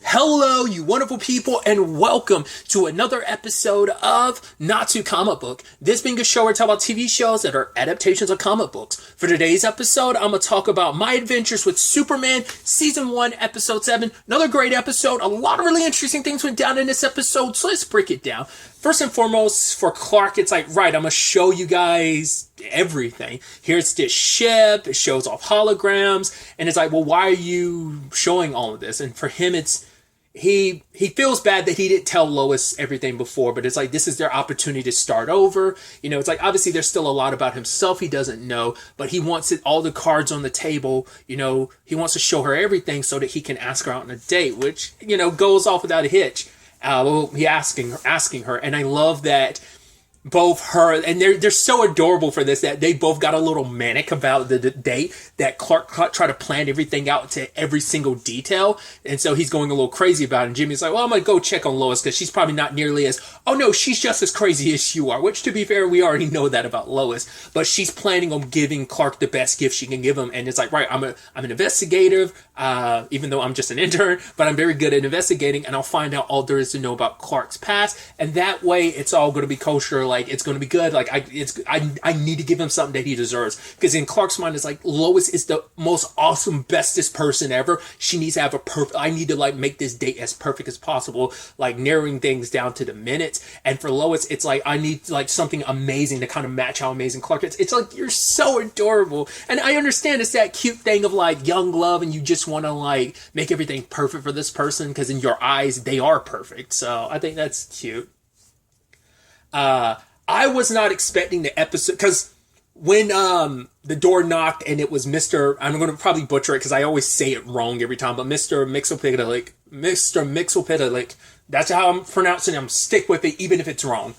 Hello, you wonderful people, and welcome to another episode of Not Too Comic Book. This being a show where I talk about TV shows that are adaptations of comic books. For today's episode, I'm going to talk about my adventures with Superman, Season 1, Episode 7. Another great episode. A lot of really interesting things went down in this episode, so let's break it down. First and foremost, for Clark, it's like, right, I'm going to show you guys everything. Here's this ship, it shows off holograms, and it's like, well, why are you showing all of this? And for him, it's he feels bad that he didn't tell Lois everything before, but it's like this is their opportunity to start over. You know, it's like obviously there's still a lot about himself he doesn't know, but he wants it all the cards on the table. You know, he wants to show her everything so that he can ask her out on a date, which, you know, goes off without a hitch. He asking her, and I love that both her and they're so adorable for this that they both got a little manic about the date, that Clark tried to plan everything out to every single detail, and so he's going a little crazy about it. And Jimmy's like, well, I'm gonna go check on Lois because she's probably not nearly as, oh no, she's just as crazy as you are, which to be fair, we already know that about Lois, but she's planning on giving Clark the best gift she can give him. And it's like, right, I'm an investigative, even though I'm just an intern, but I'm very good at investigating, and I'll find out all there is to know about Clark's past, and that way it's all going to be kosher. Like, it's going to be good. Like, I need to give him something that he deserves, because in Clark's mind, it's like Lois is the most awesome, bestest person ever. She needs to have I need to like make this date as perfect as possible, like narrowing things down to the minutes. And for Lois, it's like I need like something amazing to kind of match how amazing Clark is. It's like, you're so adorable, and I understand it's that cute thing of like young love, and you just want to like make everything perfect for this person because in your eyes they are perfect. So I think that's cute. I was not expecting the episode, because when the door knocked and it was Mr. I'm going to probably butcher it because I always say it wrong every time, but Mr. Mixopedalich, that's how I'm pronouncing it. I'm stick with it even if it's wrong.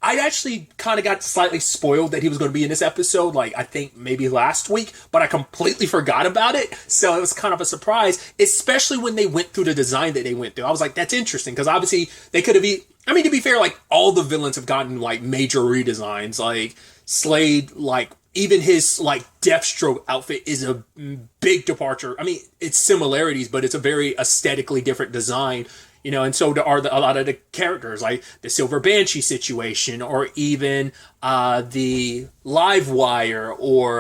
I actually kind of got slightly spoiled that he was going to be in this episode, like I think maybe last week, but I completely forgot about it. So it was kind of a surprise, especially when they went through the design that they went through. I was like, that's interesting, because obviously they could have I mean, to be fair, like all the villains have gotten like major redesigns. Like Slade, like even his like Deathstroke outfit is a big departure. I mean, it's similarities, but it's a very aesthetically different design. You know, and so are a lot of the characters, like the Silver Banshee situation, or even the Live Wire, or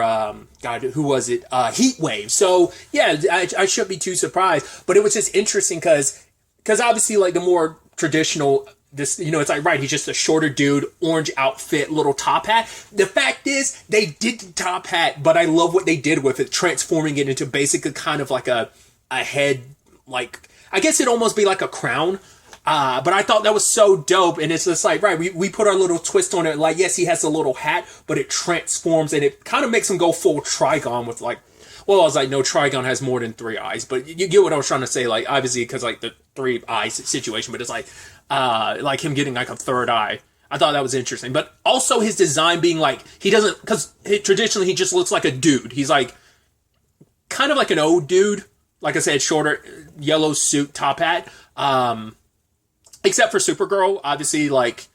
God, who was it? Heat Wave. So yeah, I shouldn't be too surprised. But it was just interesting because obviously, like the more traditional, this, you know, it's like, right, he's just a shorter dude, orange outfit, little top hat. The fact is, they did the top hat, but I love what they did with it, transforming it into basically kind of like a head, like, I guess it'd almost be like a crown. But I thought that was so dope. And it's just like, right, we put our little twist on it. Like, yes, he has a little hat, but it transforms and it kind of makes him go full Trigon with like, well, I was like, no, Trigon has more than 3 eyes. But you get what I was trying to say. Like, obviously, because like the 3 eyes situation, but it's like him getting like a 3rd eye. I thought that was interesting. But also his design being like, he doesn't, because traditionally he just looks like a dude. He's like kind of like an old dude. Like I said, shorter, yellow suit, top hat. Except for Supergirl, obviously, like,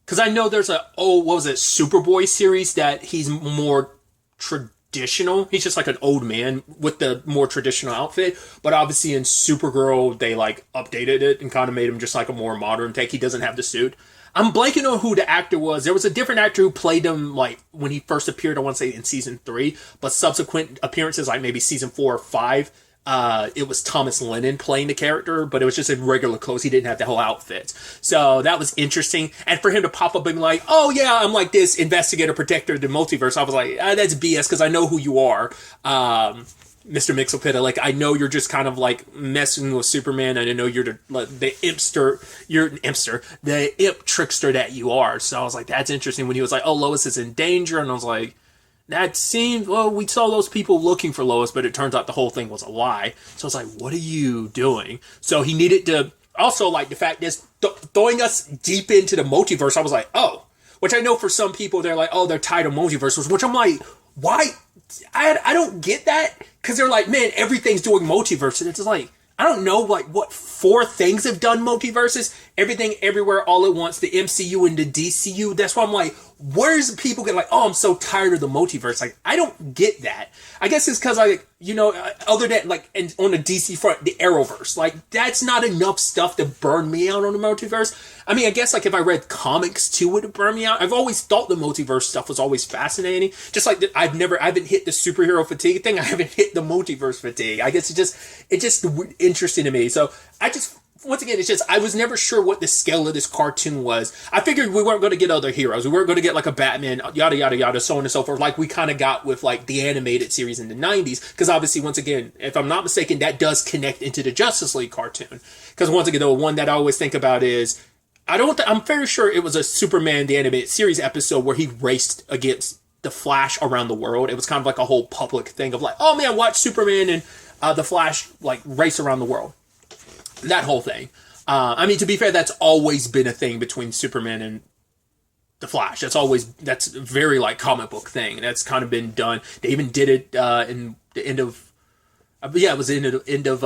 because I know there's what was it, Superboy series that he's more traditional. He's just like an old man with the more traditional outfit. But obviously in Supergirl, they like updated it and kind of made him just like a more modern take. He doesn't have the suit. I'm blanking on who the actor was. There was a different actor who played him, like, when he first appeared, I want to say in season 3, but subsequent appearances, like maybe season 4 or 5, it was Thomas Lennon playing the character, but it was just in regular clothes. He didn't have the whole outfit. So that was interesting. And for him to pop up and be like, oh yeah, I'm like this investigator protector of the multiverse, I was like, that's BS, because I know who you are. Mr. Mixopedalich, like, I know you're just kind of like messing with Superman, and I know you're the imp trickster that you are. So I was like, that's interesting when he was like, oh, Lois is in danger, and I was like, that seemed, well, we saw those people looking for Lois, but it turns out the whole thing was a lie. So I was like, what are you doing? So he needed to, also like the fact is, throwing us deep into the multiverse, I was like, oh, which I know for some people, they're like, oh, they're tired of multiverses, which I'm like, why? I don't get that, because they're like, man, everything's doing multiverse, and it's just like, I don't know, like, what 4 things have done multiverses? Everything, everywhere, all at once, the MCU and the DCU. That's why I'm like, where's people get like, oh, I'm so tired of the multiverse. Like, I don't get that. I guess it's because other than like on the DC front, the Arrowverse, like that's not enough stuff to burn me out on the multiverse. I mean, I guess like if I read comics too, would it burn me out? I've always thought the multiverse stuff was always fascinating. Just like I haven't hit the superhero fatigue thing. I haven't hit the multiverse fatigue. I guess it's just interesting to me. So once again, it's just, I was never sure what the scale of this cartoon was. I figured we weren't going to get other heroes. We weren't going to get like a Batman, yada, yada, yada, so on and so forth, like we kind of got with like the animated series in the 90s. Because obviously, once again, if I'm not mistaken, that does connect into the Justice League cartoon. Because once again, the one that I always think about is, I'm fairly sure it was a Superman, the animated series episode where he raced against the Flash around the world. It was kind of like a whole public thing of like, oh man, watch Superman and the Flash like race around the world. That whole thing. I mean, to be fair, that's always been a thing between Superman and the Flash. That's very like comic book thing. That's kind of been done. They even did it in the end of, it was in the end of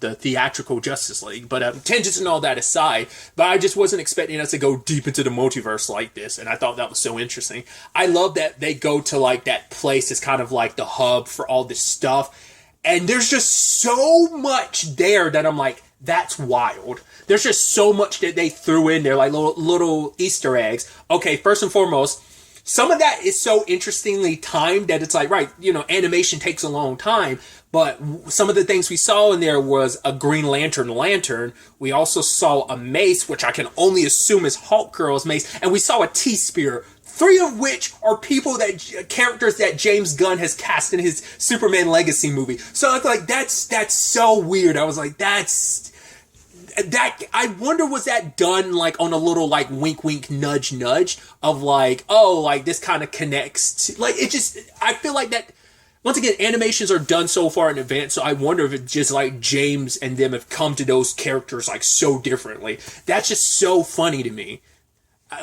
the theatrical Justice League. But tangents and all that aside, but I just wasn't expecting us to go deep into the multiverse like this, and I thought that was so interesting. I love that they go to like that place. It's kind of like the hub for all this stuff, and there's just so much there that I'm like, that's wild. There's just so much that they threw in there, like little Easter eggs. Okay, first and foremost, some of that is so interestingly timed that it's like, right, animation takes a long time, but some of the things we saw in there was a Green Lantern. We also saw a mace, which I can only assume is Hawkgirl's mace, and we saw a T-Spear. 3 of which are characters that James Gunn has cast in his Superman Legacy movie. So I was like, that's so weird. I was like, I wonder, was that done like on a little like wink wink nudge nudge of like, oh, like this kind of connects to, like, it just, I feel like that once again, animations are done so far in advance, so I wonder if it's just like James and them have come to those characters like so differently. That's just so funny to me.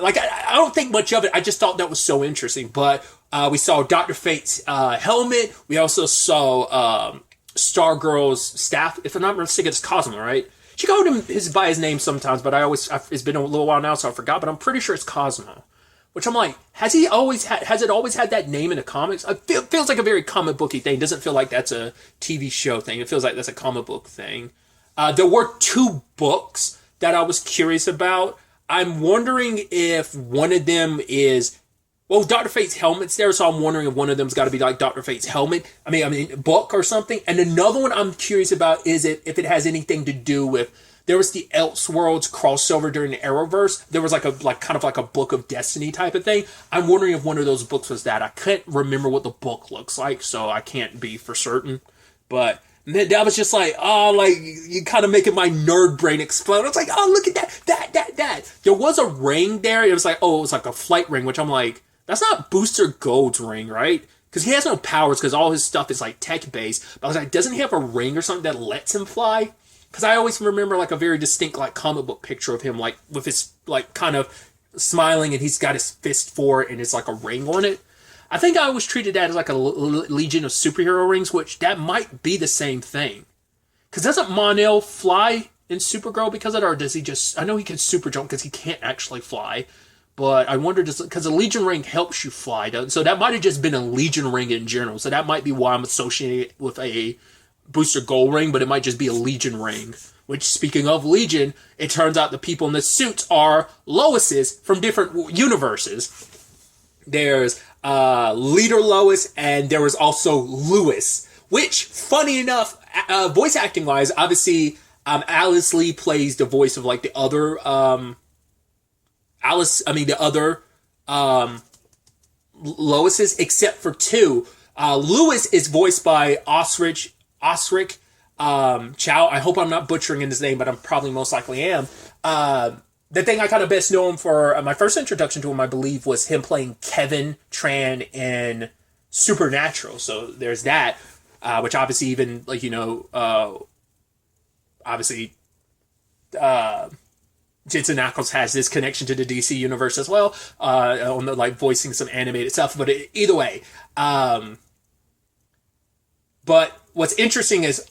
Like, I don't think much of it. I just thought that was so interesting. But we saw Dr. Fate's helmet. We also saw Stargirl's staff. If I'm not mistaken, it's Cosmo, right? She called him by his name sometimes, but it's been a little while now, so I forgot. But I'm pretty sure it's Cosmo. Which I'm like, has it always had that name in the comics? It feels like a very comic booky thing. It doesn't feel like that's a TV show thing. It feels like that's a comic book thing. There were 2 books that I was curious about. I'm wondering if one of them is, well, Dr. Fate's helmet's there, so I'm wondering if one of them's got to be like Dr. Fate's helmet. I mean, book or something. And another one I'm curious about is if it has anything to do with, there was the Elseworlds crossover during the Arrowverse. There was kind of like a Book of Destiny type of thing. I'm wondering if one of those books was that. I can't remember what the book looks like, so I can't be for certain. But that was just like, oh, like, you kind of making my nerd brain explode. I was like, oh, look at that. There was a ring there. It was like a flight ring, which I'm like, that's not Booster Gold's ring, right? Because he has no powers, because all his stuff is like tech-based. But I was like, doesn't he have a ring or something that lets him fly? Because I always remember like a very distinct like comic book picture of him, like with his like kind of smiling, and he's got his fist forward and it's like a ring on it. I think I always treated that as like a legion of superhero rings, which that might be the same thing. Because doesn't Mon-El fly in Supergirl because of that, or does he just, I know he can super jump because he can't actually fly, but I wonder, because a Legion ring helps you fly, so that might have just been a Legion ring in general, so that might be why I'm associating it with a Booster Gold ring, but it might just be a Legion ring. Which, speaking of Legion, it turns out the people in the suits are Lois's from different universes. There's Leader Lois, and there was also Lewis, which, funny enough, voice acting wise, obviously, Alice Lee plays the voice of like the other Lois's, except for 2. Lewis is voiced by Osric Chow. I hope I'm not butchering his name, but I'm probably most likely am. The thing I kind of best know him for, my first introduction to him, I believe, was him playing Kevin Tran in Supernatural. So there's that, which obviously even, like, obviously, Jensen Ackles has this connection to the DC universe as well, on the, like, voicing some animated stuff. But either way, but what's interesting is,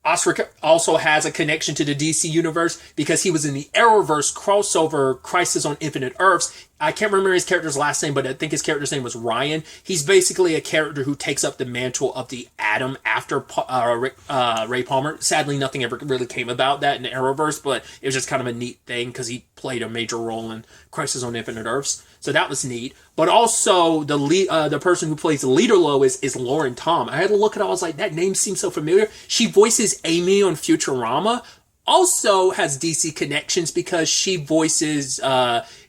Osric also has a connection to the DC universe because he was in the Arrowverse crossover Crisis on Infinite Earths. I can't remember his character's last name, but I think his character's name was Ryan. He's basically a character who takes up the mantle of the Atom after Ray Palmer. Sadly, nothing ever really came about that in the Arrowverse, but it was just kind of a neat thing because he played a major role in Crisis on Infinite Earths. So that was neat. But also, the person who plays the leader Lois is Lauren Tom. I had to look at it. I was like, that name seems so familiar. She voices Amy on Futurama. Also has DC connections because she voices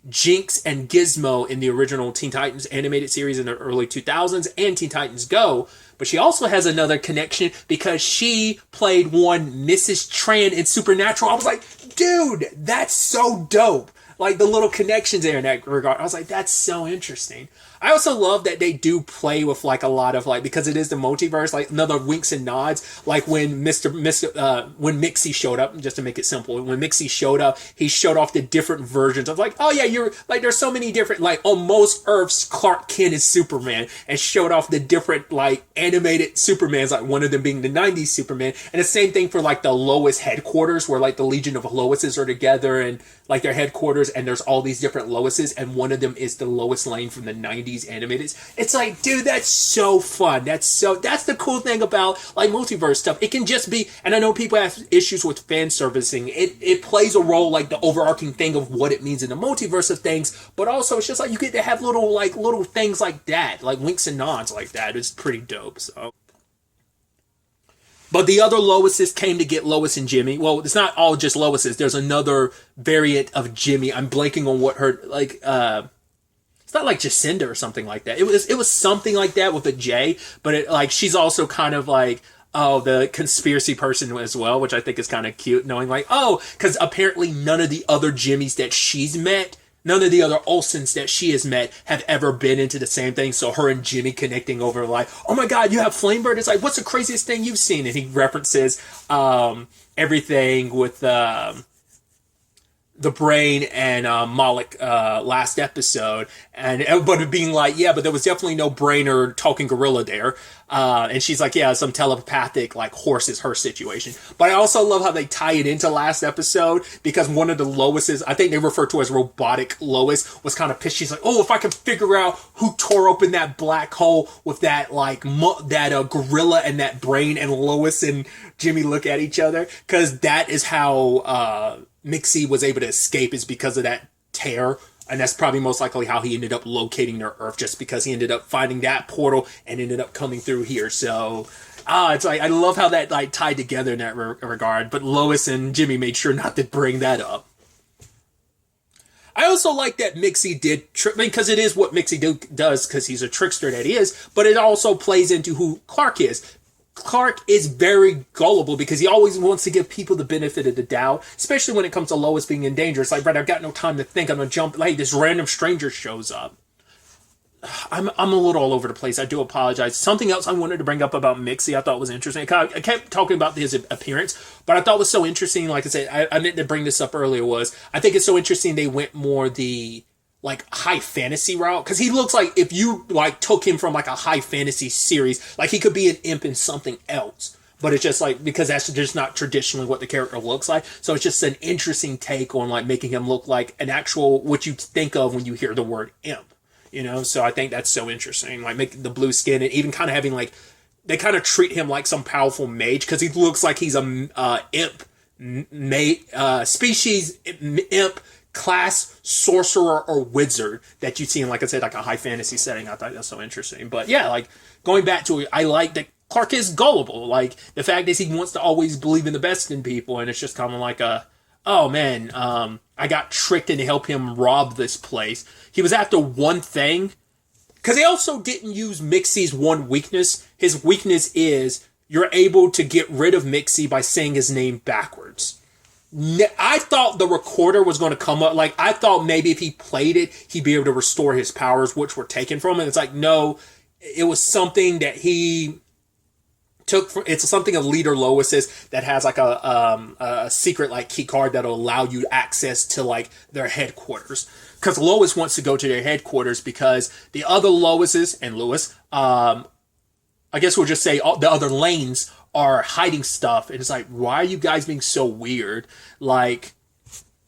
Jinx and Gizmo in the original Teen Titans animated series in the early 2000s and Teen Titans Go. But she also has another connection because she played one Mrs. Tran in Supernatural. I was like, dude, that's so dope. Like, the little connections there in that regard. I was like, that's so interesting. I also love that they do play with, like, a lot of, like, because it is the multiverse, like, another winks and nods. Like, when when Mixie showed up, just to make it simple, when Mixie showed up, he showed off the different versions of, like, oh, yeah, you're, like, there's so many different, like, on most Earths, Clark Kent is Superman, and showed off the different, like, animated Supermans, like, one of them being the 90s Superman. And the same thing for, like, the Lois headquarters, where, like, the Legion of Loises are together, and, like, their headquarters, and there's all these different Loises, and one of them is the Lois Lane from the 90s animated. It's like, dude, that's so fun. That's the cool thing about, like, multiverse stuff. It can just be, and I know people have issues with fan servicing. It plays a role, like, the overarching thing of what it means in the multiverse of things, but also it's just like you get to have little things like that, like winks and nods like that. It's pretty dope. So. But the other Loises came to get Lois and Jimmy. Well, it's not all just Loises. There's another variant of Jimmy. I'm blanking on what her, like, it's not like Jacinda or something like that. It was something like that with a J, but it, like, she's also kind of like, oh, the conspiracy person as well, which I think is kind of cute, knowing like, oh, because apparently none of the other Jimmys that she's met, none of the other Olsens that she has met have ever been into the same thing. So her and Jimmy connecting over like, oh my God, you have Flamebird. It's like, what's the craziest thing you've seen? And he references everything with the Brain and Moloch last episode, and everybody being like, yeah, but there was definitely no Brain or talking gorilla there. And she's like, yeah, some telepathic, like, horse is her situation. But I also love how they tie it into last episode, because one of the Loises, I think they refer to as robotic Lois, was kind of pissed. She's like, oh, if I can figure out who tore open that black hole with that, like, gorilla and that Brain, and Lois and Jimmy look at each other, because that is how Mixie was able to escape, is because of that tear. And that's probably most likely how he ended up locating their Earth, just because he ended up finding that portal and ended up coming through here. So, it's like, I love how that, like, tied together in that regard. But Lois and Jimmy made sure not to bring that up. I also like that Mixie did, because it is what Mixie does, because he's a trickster that he is, but it also plays into who Clark is. Clark is very gullible because he always wants to give people the benefit of the doubt, especially when it comes to Lois being in danger. It's like, right, I've got no time to think. I'm going to jump. Like, this random stranger shows up. I'm a little all over the place. I do apologize. Something else I wanted to bring up about Mixie I thought was interesting. I kept talking about his appearance, but I thought was so interesting. Like I said, I meant to bring this up earlier, was I think it's so interesting they went more the, like, high fantasy route, because he looks like if you, like, took him from, like, a high fantasy series, like, he could be an imp in something else, but it's just like, because that's just not traditionally what the character looks like. So it's just an interesting take on, like, making him look like an actual, what you think of when you hear the word imp, you know. So I think that's so interesting, like, making the blue skin, and even kind of having, like, they kind of treat him like some powerful mage, because he looks like he's a species imp class sorcerer or wizard that you see in, like I said, like a high fantasy setting. I thought that's so interesting. But yeah, like, going back to it, I like that Clark is gullible. Like, the fact is he wants to always believe in the best in people, and it's just kind of like oh man, I got tricked into help him rob this place. He was after one thing, because they also didn't use Mixie's one weakness. His weakness is you're able to get rid of Mixie by saying his name backwards. I thought the recorder was going to come up. Like, I thought maybe if he played it, he'd be able to restore his powers, which were taken from him. It's like, no, it was something that he took from, it's something of Leader Lois's that has like a secret, like, key card that'll allow you access to, like, their headquarters. Because Lois wants to go to their headquarters because the other Loises and Lewis, I guess we'll just say the other lanes are hiding stuff, and it's like, why are you guys being so weird? Like,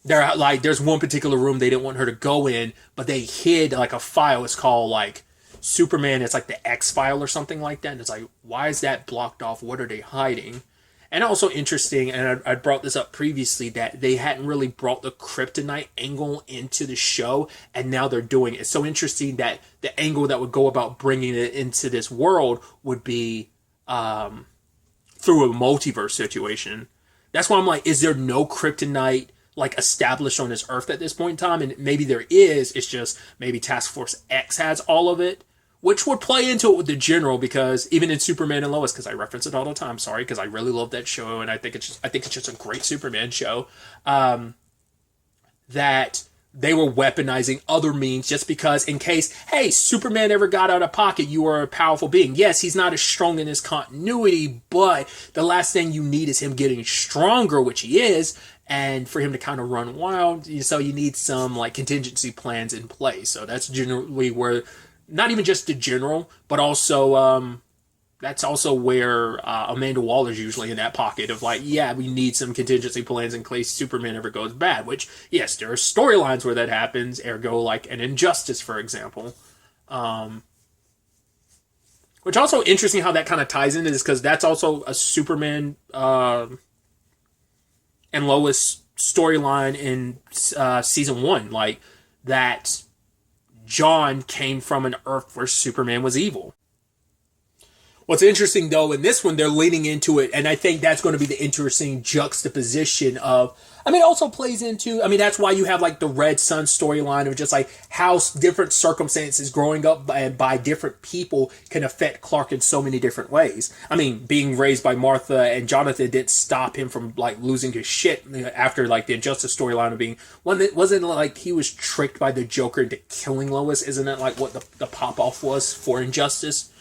there's one particular room they didn't want her to go in, but they hid like a file. It's called like Superman. It's like the X file or something like that. And it's like, why is that blocked off? What are they hiding? And also interesting, and I brought this up previously, that they hadn't really brought the kryptonite angle into the show, and now they're doing it. It's so interesting that the angle that would go about bringing it into this world would be through a multiverse situation. That's why I'm like, is there no kryptonite like established on this Earth at this point in time? And maybe there is. It's just maybe Task Force X has all of it, which would play into it with the General, because even in Superman and Lois, because I reference it all the time, sorry, because I really love that show, and I think it's just a great Superman show, that they were weaponizing other means just because, in case, hey, Superman ever got out of pocket, you are a powerful being. Yes, he's not as strong in his continuity, but the last thing you need is him getting stronger, which he is, and for him to kind of run wild. So you need some like contingency plans in place. So that's generally where, not even just the General, but also that's also where Amanda Waller's usually in that pocket of like, yeah, we need some contingency plans in case Superman ever goes bad, which, yes, there are storylines where that happens, ergo like an Injustice, for example. Which also interesting how that kind of ties into this, because that's also a Superman and Lois storyline in season 1, like that John came from an Earth where Superman was evil. What's interesting, though, in this one, they're leaning into it, and I think that's going to be the interesting juxtaposition of, also plays into, that's why you have, like, the Red Sun storyline of just, like, how different circumstances growing up by different people can affect Clark in so many different ways. Being raised by Martha and Jonathan didn't stop him from, like, losing his shit after, like, the Injustice storyline of being, wasn't like he was tricked by the Joker into killing Lois? Isn't that, like, what the pop-off was for Injustice?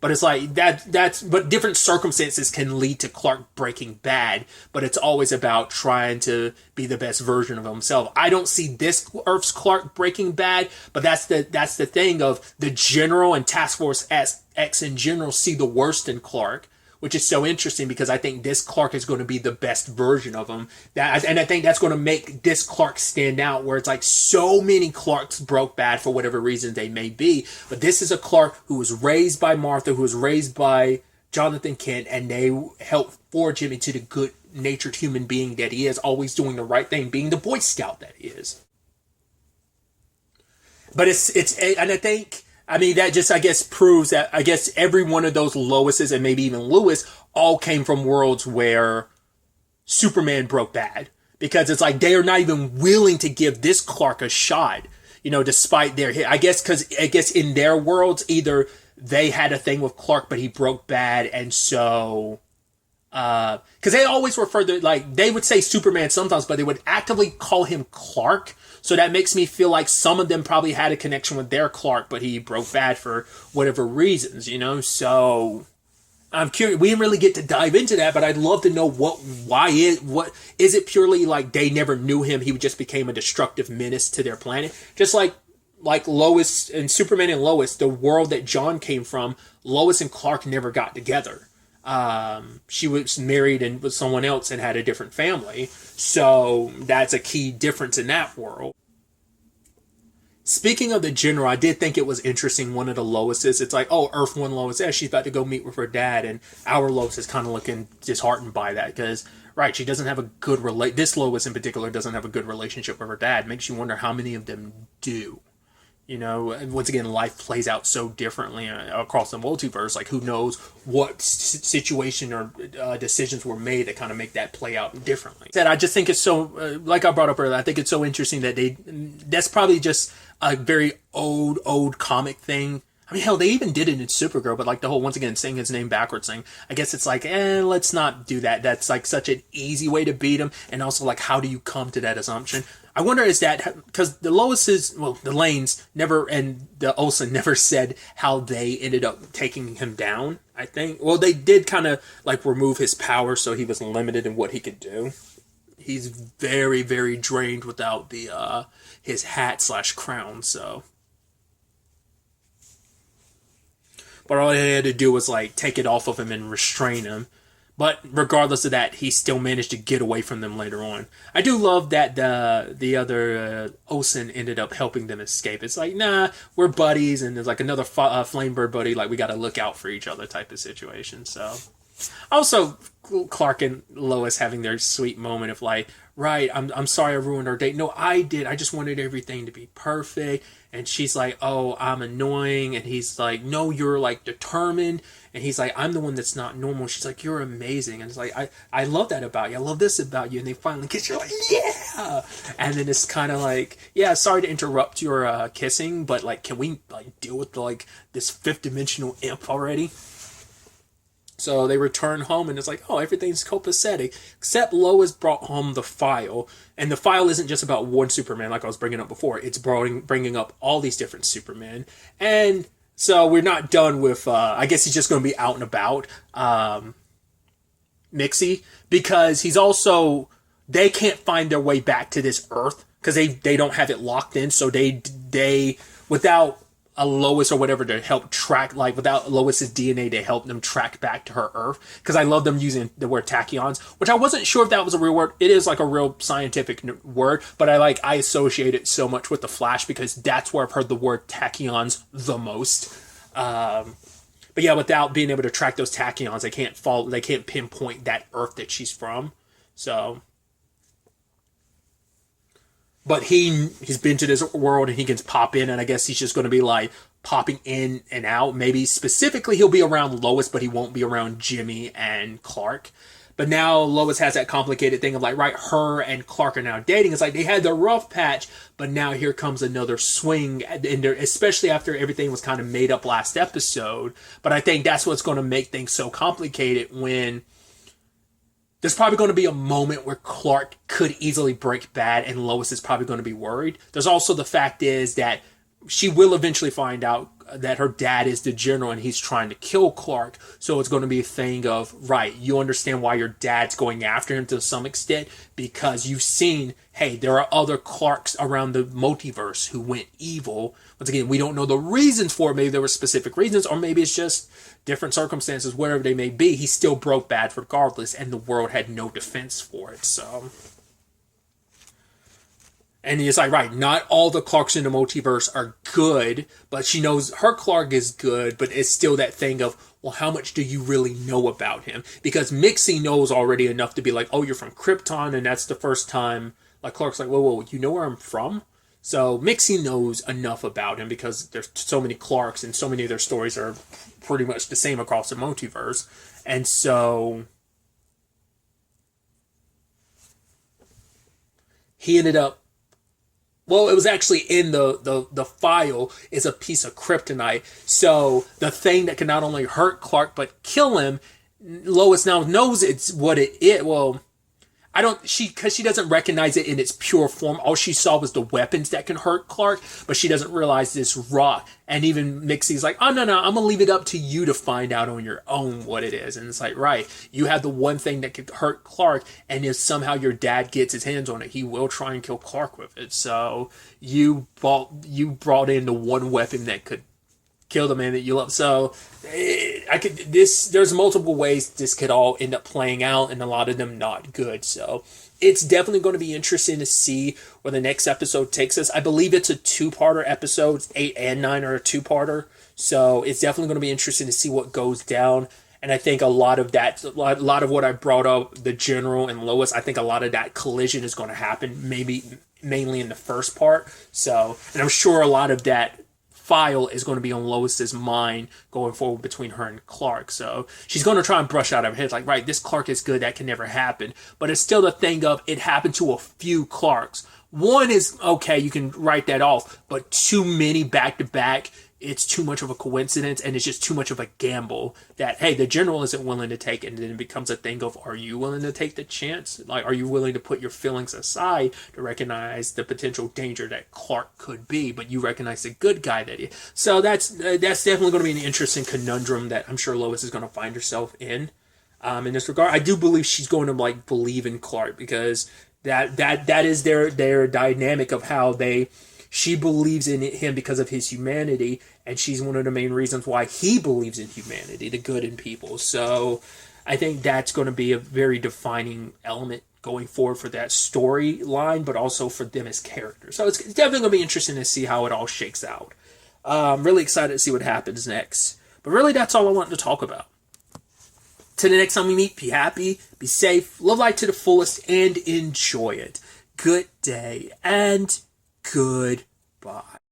But it's like but different circumstances can lead to Clark breaking bad, but it's always about trying to be the best version of himself. I don't see this Earth's Clark breaking bad, but that's the thing of the General and Task Force X in general see the worst in Clark, which is so interesting because I think this Clark is going to be the best version of him. And I think that's going to make this Clark stand out, where it's like so many Clarks broke bad for whatever reason they may be. But this is a Clark who was raised by Martha, who was raised by Jonathan Kent, and they helped forge him into the good-natured human being that he is, always doing the right thing, being the Boy Scout that he is. But and I think, that just, I guess, proves that, I guess, every one of those Loises and maybe even Lewis all came from worlds where Superman broke bad. Because it's like they are not even willing to give this Clark a shot, despite their hit. I guess in their worlds, either they had a thing with Clark, but he broke bad, and so... because they always refer to, like, they would say Superman sometimes, but they would actively call him Clark. So that makes me feel like some of them probably had a connection with their Clark, but he broke bad for whatever reasons, So I'm curious. We didn't really get to dive into that, but I'd love to know what is it purely like they never knew him? He just became a destructive menace to their planet, just like Lois and Superman and Lois, the world that John came from. Lois and Clark never got together. She was married and with someone else and had a different family. So that's a key difference in that world. Speaking of the General, I did think it was interesting. One of the Loises, it's like, oh, Earth 1 Lois, she's about to go meet with her dad. And our Lois is kind of looking disheartened by that because, right, she doesn't have a good this Lois in particular doesn't have a good relationship with her dad. Makes you wonder how many of them do. Once again, life plays out so differently across the multiverse. Like, who knows what situation or decisions were made that kind of make that play out differently. I just think it's so, like I brought up earlier, I think it's so interesting that that's probably just a very old comic thing. Hell, they even did it in Supergirl, but like the whole, once again, saying his name backwards thing, I guess it's like, let's not do that. That's like such an easy way to beat him. And also, like, how do you come to that assumption? I wonder, is that because the Loises, the Lanes never, and the Olsen never said how they ended up taking him down, I think. Well, they did kind of like remove his power, so he was limited in what he could do. He's very, very drained without the his hat/crown, so. But all they had to do was like take it off of him and restrain him. But regardless of that, he still managed to get away from them later on. I do love that the other Olsen ended up helping them escape. It's like, nah, we're buddies, and there's like another Flamebird buddy. Like, we got to look out for each other type of situation. So, also Clark and Lois having their sweet moment of like, right, I'm sorry I ruined our date. No, I did. I just wanted everything to be perfect. And she's like, oh, I'm annoying. And he's like, no, you're like determined. And he's like, I'm the one that's not normal. She's like, you're amazing. And it's like, I love that about you. I love this about you. And they finally kiss. You're like, yeah. And then it's kind of like, yeah, sorry to interrupt your kissing, but like, can we like deal with like this fifth dimensional imp already? So they return home, and it's like, oh, everything's copacetic. Except Lois brought home the file. And the file isn't just about one Superman, like I was bringing up before. It's bringing up all these different Supermen. And so we're not done with, I guess he's just going to be out and about, Mixie. Because he's also, they can't find their way back to this Earth. Because they don't have it locked in. So they without a Lois or whatever to help track, like without Lois's DNA to help them track back to her Earth. Because I love them using the word tachyons, which I wasn't sure if that was a real word. It is like a real scientific word, but I associate it so much with the Flash because that's where I've heard the word tachyons the most. But yeah, without being able to track those tachyons, they can't pinpoint that Earth that she's from. So, but he's been to this world and he can pop in, and I guess he's just going to be like popping in and out. Maybe specifically he'll be around Lois, but he won't be around Jimmy and Clark. But now Lois has that complicated thing of like, right, her and Clark are now dating. It's like they had the rough patch, but now here comes another swing, especially after everything was kind of made up last episode. But I think that's what's going to make things so complicated when there's probably going to be a moment where Clark could easily break bad and Lois is probably going to be worried. There's also the fact is that she will eventually find out that her dad is the general and he's trying to kill Clark. So it's going to be a thing of, right, you understand why your dad's going after him to some extent because you've seen, hey, there are other Clarks around the multiverse who went evil. Once again, we don't know the reasons for it. Maybe there were specific reasons, or maybe it's just different circumstances, whatever they may be. He still broke bad regardless, and the world had no defense for it. So, and it's like, right, not all the Clarks in the multiverse are good, but she knows her Clark is good, but it's still that thing of, well, how much do you really know about him? Because Mixie knows already enough to be like, oh, you're from Krypton, and that's the first time, like, Clark's like, whoa, you know where I'm from? So Mixie knows enough about him because there's so many Clarks and so many of their stories are pretty much the same across the multiverse. And so he ended up, well, it was actually in the file is a piece of kryptonite. So the thing that can not only hurt Clark but kill him, Lois now knows it's what it is. Well, because she doesn't recognize it in its pure form. All she saw was the weapons that can hurt Clark, but she doesn't realize this rock. And even Mixie's like, oh, no, I'm going to leave it up to you to find out on your own what it is. And it's like, right, you have the one thing that could hurt Clark, and if somehow your dad gets his hands on it, he will try and kill Clark with it. So you brought in the one weapon that could kill the man that you love. So there's multiple ways this could all end up playing out, and a lot of them not good. So it's definitely going to be interesting to see where the next episode takes us. I believe it's a two-parter episode. 8 and 9 are a two-parter. So it's definitely going to be interesting to see what goes down. And I think a lot of what I brought up, the General and Lois, I think a lot of that collision is going to happen mainly in the first part. So, and I'm sure a lot of that file is going to be on Lois's mind going forward between her and Clark. So she's going to try and brush out of her head like, right, this Clark is good, that can never happen. But it's still the thing of it happened to a few Clarks. One is okay, you can write that off, but too many back to back, it's too much of a coincidence, and it's just too much of a gamble that, hey, the General isn't willing to take it, and then it becomes a thing of, are you willing to take the chance? Like, are you willing to put your feelings aside to recognize the potential danger that Clark could be, but you recognize the good guy that he is? So that's definitely going to be an interesting conundrum that I'm sure Lois is going to find herself in this regard. I do believe she's going to, like, believe in Clark, because that is their dynamic of how she believes in him because of his humanity, and she's one of the main reasons why he believes in humanity, the good in people. So I think that's going to be a very defining element going forward for that storyline, but also for them as characters. So it's definitely going to be interesting to see how it all shakes out. I'm really excited to see what happens next. But really, that's all I wanted to talk about. Till the next time we meet, be happy, be safe, live life to the fullest, and enjoy it. Good day and goodbye.